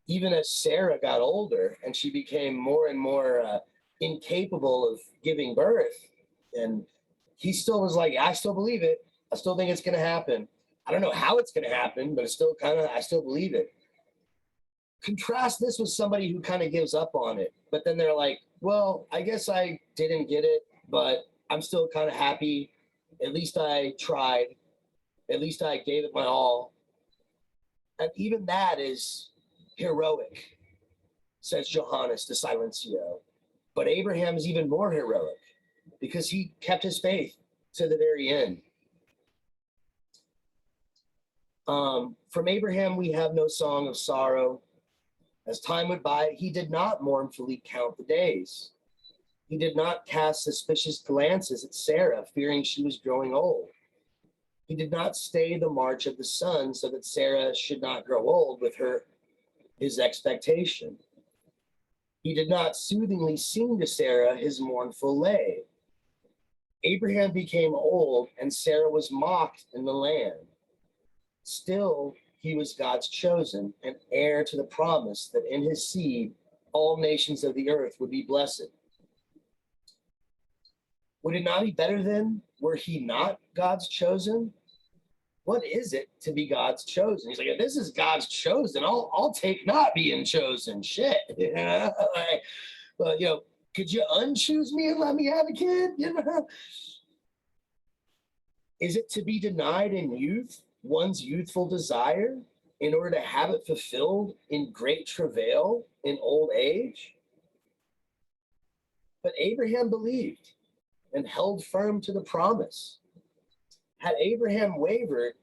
even as Sarah got older and she became more and more incapable of giving birth. And he still was like, I still believe it. I still think it's going to happen. I don't know how it's going to happen, but it's still I still believe it. Contrast this with somebody who kind of gives up on it, but then they're like, well, I guess I didn't get it, but I'm still kind of happy. At least I tried. At least I gave it my all. And even that is heroic, says Johannes de Silencio. But Abraham is even more heroic because he kept his faith to the very end. From Abraham, we have no song of sorrow. As time went by, he did not mournfully count the days. He did not cast suspicious glances at Sarah, fearing she was growing old. He did not stay the march of the sun so that Sarah should not grow old with her his expectation. He did not soothingly sing to Sarah his mournful lay. Abraham became old, and Sarah was mocked in the land. Still, he was God's chosen, and heir to the promise that in his seed all nations of the earth would be blessed. Would it not be better then, were he not God's chosen? What is it to be God's chosen? He's like, if this is God's chosen, I'll take not being chosen. Shit. You know? Like, but, could you unchoose me and let me have a kid? Is it to be denied in youth one's youthful desire in order to have it fulfilled in great travail in old age? But Abraham believed and held firm to the promise. Had Abraham wavered,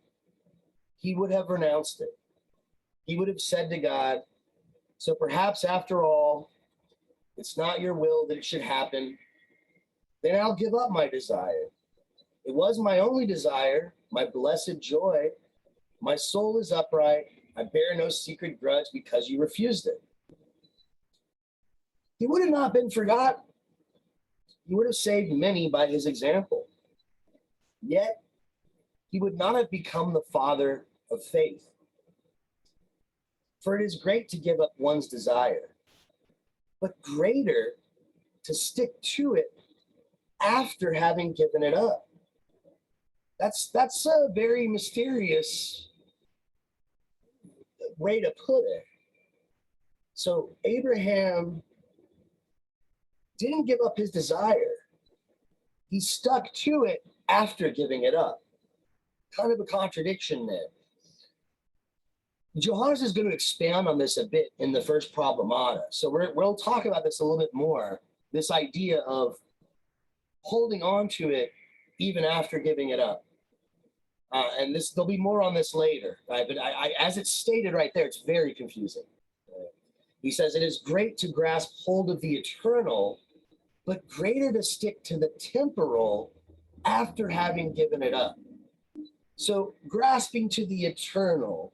he would have renounced it. He would have said to God, so perhaps after all, it's not your will that it should happen. Then I'll give up my desire. It was my only desire, my blessed joy. My soul is upright. I bear no secret grudge because you refused it. He would have not been forgotten. He would have saved many by his example. Yet, he would not have become the father of faith. For it is great to give up one's desire, but greater to stick to it after having given it up. That's a very mysterious way to put it. So Abraham didn't give up his desire. He stuck to it after giving it up. Kind of a contradiction there. Johannes is going to expand on this a bit in the first Problemata. So we'll talk about this a little bit more, this idea of holding on to it even after giving it up. And there'll be more on this later, right? But as it's stated right there, it's very confusing. He says, it is great to grasp hold of the eternal, but greater to stick to the temporal after having given it up. So grasping to the eternal,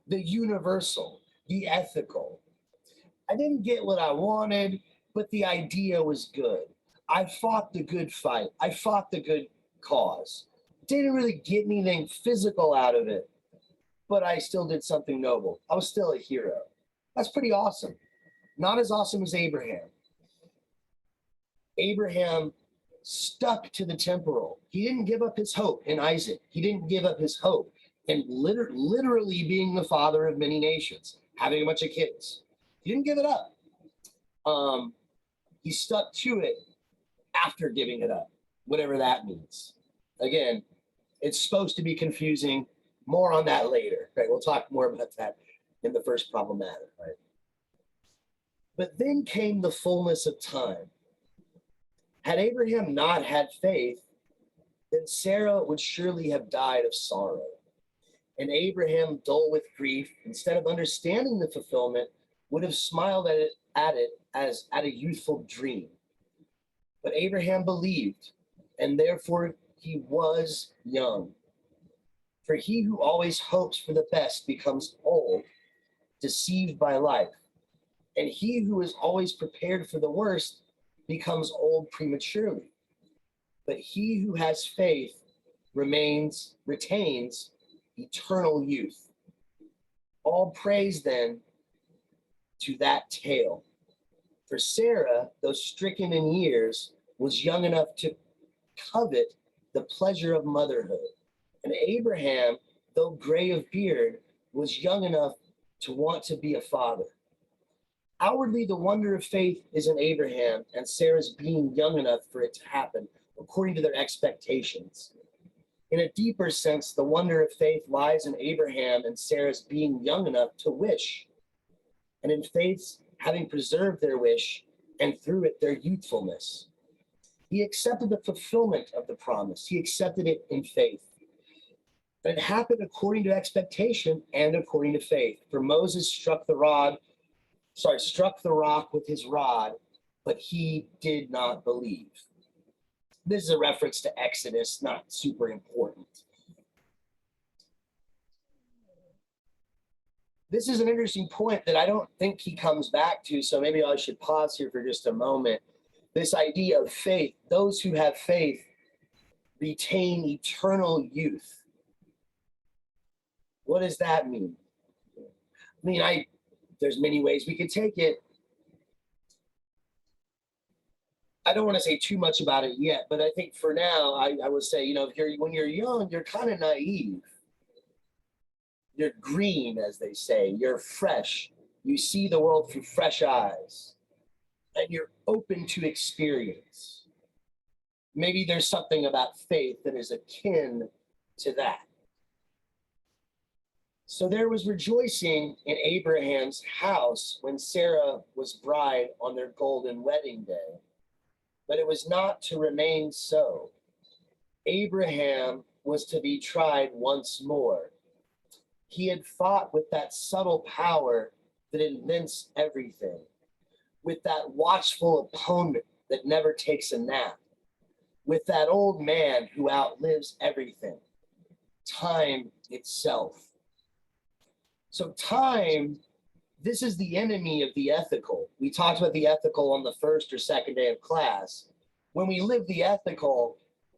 the universal, the ethical. I didn't get what I wanted, but the idea was good. I fought the good fight. I fought the good cause. Didn't really get anything physical out of it, but I still did something noble. I was still a hero. That's pretty awesome. Not as awesome as Abraham. Abraham stuck to the temporal. He didn't give up his hope in Isaac. He didn't give up his hope in literally being the father of many nations, having a bunch of kids. He didn't give it up. He stuck to it after giving it up, whatever that means. Again, it's supposed to be confusing. More on that later. Right? We'll talk more about that in the first Problematic. Right? But then came the fullness of time. Had Abraham not had faith, then Sarah would surely have died of sorrow. And Abraham, dull with grief, instead of understanding the fulfillment, would have smiled at it as at a youthful dream. But Abraham believed, and therefore he was young. For he who always hopes for the best becomes old, deceived by life. And he who is always prepared for the worst becomes old prematurely. But he who has faith retains eternal youth. All praise then to that tale. For Sarah, though stricken in years, was young enough to covet the pleasure of motherhood. And Abraham, though gray of beard, was young enough to want to be a father. Outwardly, the wonder of faith is in Abraham and Sarah's being young enough for it to happen, according to their expectations. In a deeper sense, the wonder of faith lies in Abraham and Sarah's being young enough to wish, and in faith's having preserved their wish, and through it their youthfulness. He accepted the fulfillment of the promise. He accepted it in faith. But it happened according to expectation and according to faith. For Moses struck the rock with his rod, but he did not believe. This is a reference to Exodus, not super important. this is an interesting point that I don't think he comes back to, so maybe I should pause here for just a moment. This idea of faith, those who have faith retain eternal youth. What does that mean? I mean, there's many ways we could take it. I don't want to say too much about it yet, but I think for now, I would say, when you're young, you're kind of naive. You're green, as they say. You're fresh. You see the world through fresh eyes, and you're open to experience. Maybe there's something about faith that is akin to that. So there was rejoicing in Abraham's house when Sarah was bride on their golden wedding day, but it was not to remain so. Abraham was to be tried once more. He had fought with that subtle power that invents everything, with that watchful opponent that never takes a nap, with that old man who outlives everything, time itself. So time, this is the enemy of the ethical. We talked about the ethical on the first or second day of class. When we live the ethical,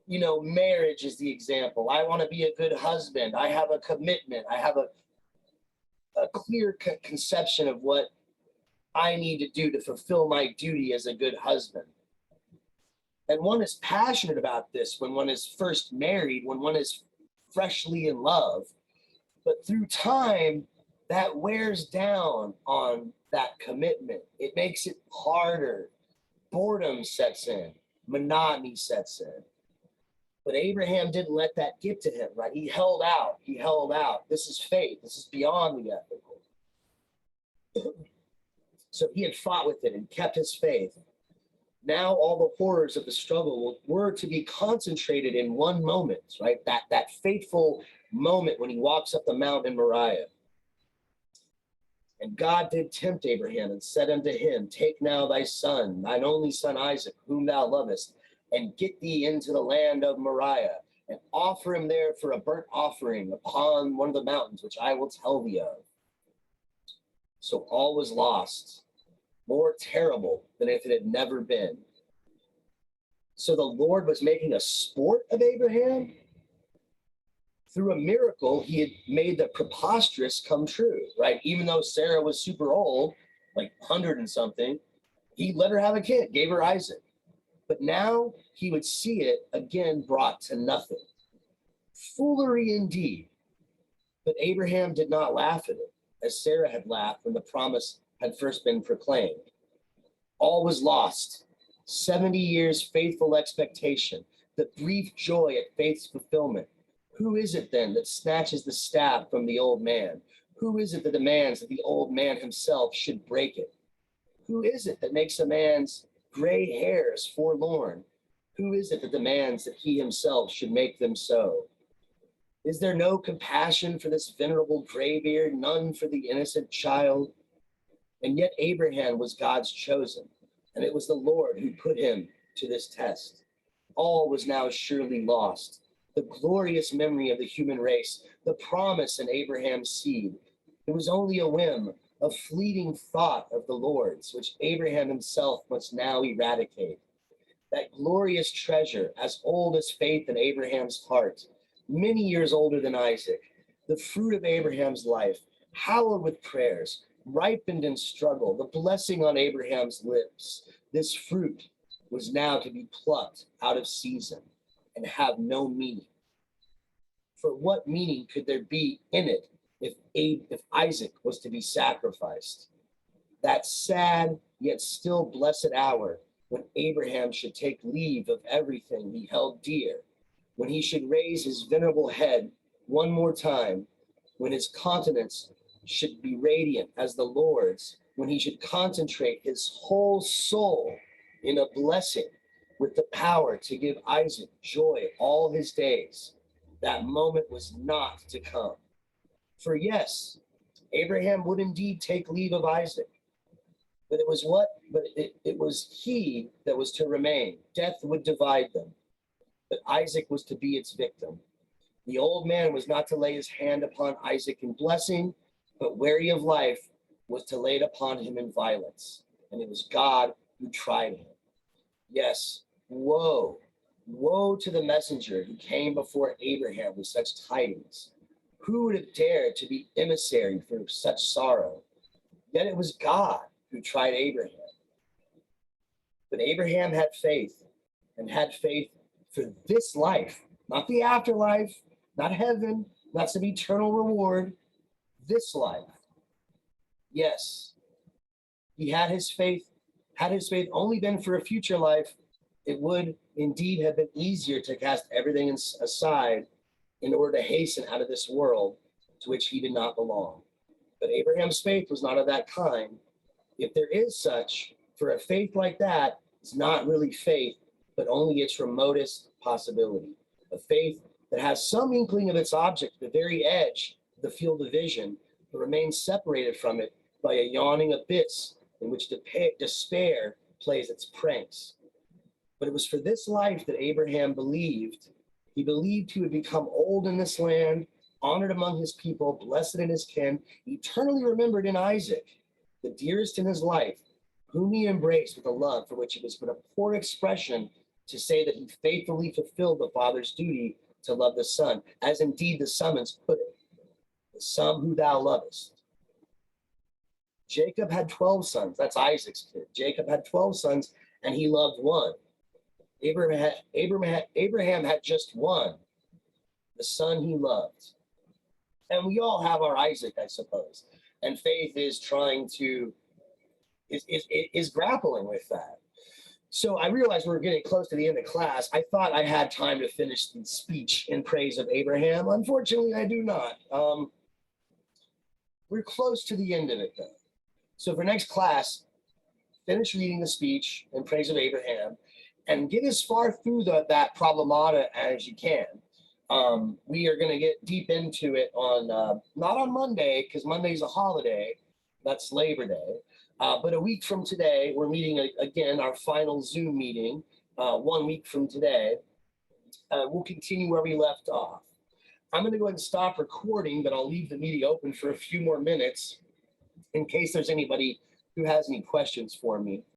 marriage is the example. I want to be a good husband. I have a commitment. I have a clear conception of what I need to do to fulfill my duty as a good husband. And one is passionate about this when one is first married, when one is freshly in love. But through time, that wears down on that commitment. It makes it harder. Boredom sets in. Monotony sets in. But Abraham didn't let that get to him, right? He held out. He held out. This is faith. This is beyond the ethical. So he had fought with it and kept his faith. Now all the horrors of the struggle were to be concentrated in one moment, right? That fateful moment when he walks up the mount in Moriah. And God did tempt Abraham and said unto him, take now thy son, thine only son Isaac, whom thou lovest, and get thee into the land of Moriah, and offer him there for a burnt offering upon one of the mountains, which I will tell thee of. So all was lost, more terrible than if it had never been. So the Lord was making a sport of Abraham. Through a miracle, he had made the preposterous come true, right? Even though Sarah was super old, like 100 and something, he let her have a kid, gave her Isaac. But now he would see it again brought to nothing. Foolery indeed. But Abraham did not laugh at it, as Sarah had laughed when the promise had first been proclaimed. All was lost. 70 years faithful expectation, the brief joy at faith's fulfillment. Who is it then that snatches the staff from the old man? Who is it that demands that the old man himself should break it? Who is it that makes a man's gray hairs forlorn? Who is it that demands that he himself should make them so? Is there no compassion for this venerable graybeard, none for the innocent child? And yet Abraham was God's chosen, and it was the Lord who put him to this test. All was now surely lost. The glorious memory of the human race, the promise in Abraham's seed. It was only a whim, a fleeting thought of the Lord's, which Abraham himself must now eradicate. That glorious treasure, as old as faith in Abraham's heart, many years older than Isaac, the fruit of Abraham's life, hallowed with prayers, ripened in struggle, the blessing on Abraham's lips. This fruit was now to be plucked out of season and have no meaning. For what meaning could there be in it if Isaac was to be sacrificed? That sad yet still blessed hour when Abraham should take leave of everything he held dear, when he should raise his venerable head one more time, when his countenance should be radiant as the Lord's, when he should concentrate his whole soul in a blessing with the power to give Isaac joy all his days. That moment was not to come. For yes, Abraham would indeed take leave of Isaac, but it was he that was to remain. Death would divide them, but Isaac was to be its victim. The old man was not to lay his hand upon Isaac in blessing, but weary of life, was to lay it upon him in violence. And it was God who tried him. Yes, woe, woe to the messenger who came before Abraham with such tidings. Who would have dared to be emissary for such sorrow? Yet it was God who tried Abraham. But Abraham had faith, and had faith for this life, not the afterlife, not heaven, not some eternal reward, this life. Yes, he had his faith. Had his faith only been for a future life, it would indeed have been easier to cast everything aside in order to hasten out of this world to which he did not belong. But Abraham's faith was not of that kind. If there is such, for a faith like that is not really faith, but only its remotest possibility. A faith that has some inkling of its object at the very edge of the field of vision, but remains separated from it by a yawning abyss in which despair plays its pranks. But it was for this life that Abraham believed. He believed he would become old in this land, honored among his people, blessed in his kin, eternally remembered in Isaac, the dearest in his life, whom he embraced with a love for which it was but a poor expression to say that he faithfully fulfilled the father's duty to love the son, as indeed the summons put it, the son who thou lovest. Jacob had 12 sons. That's Isaac's kid. Jacob had 12 sons, and he loved one. Abraham had just one, the son he loved. And we all have our Isaac, I suppose. And faith is trying to, is grappling with that. So I realized we're getting close to the end of class. I thought I had time to finish the speech in praise of Abraham. Unfortunately, I do not. We're close to the end of it, though. So for next class, finish reading the speech in praise of Abraham and get as far through that problemata as you can. We are going to get deep into it on, not on Monday, because Monday's a holiday. That's Labor Day. But a week from today, we're meeting again, our final Zoom meeting, 1 week from today. We'll continue where we left off. I'm going to go ahead and stop recording, but I'll leave the meeting open for a few more minutes in case there's anybody who has any questions for me.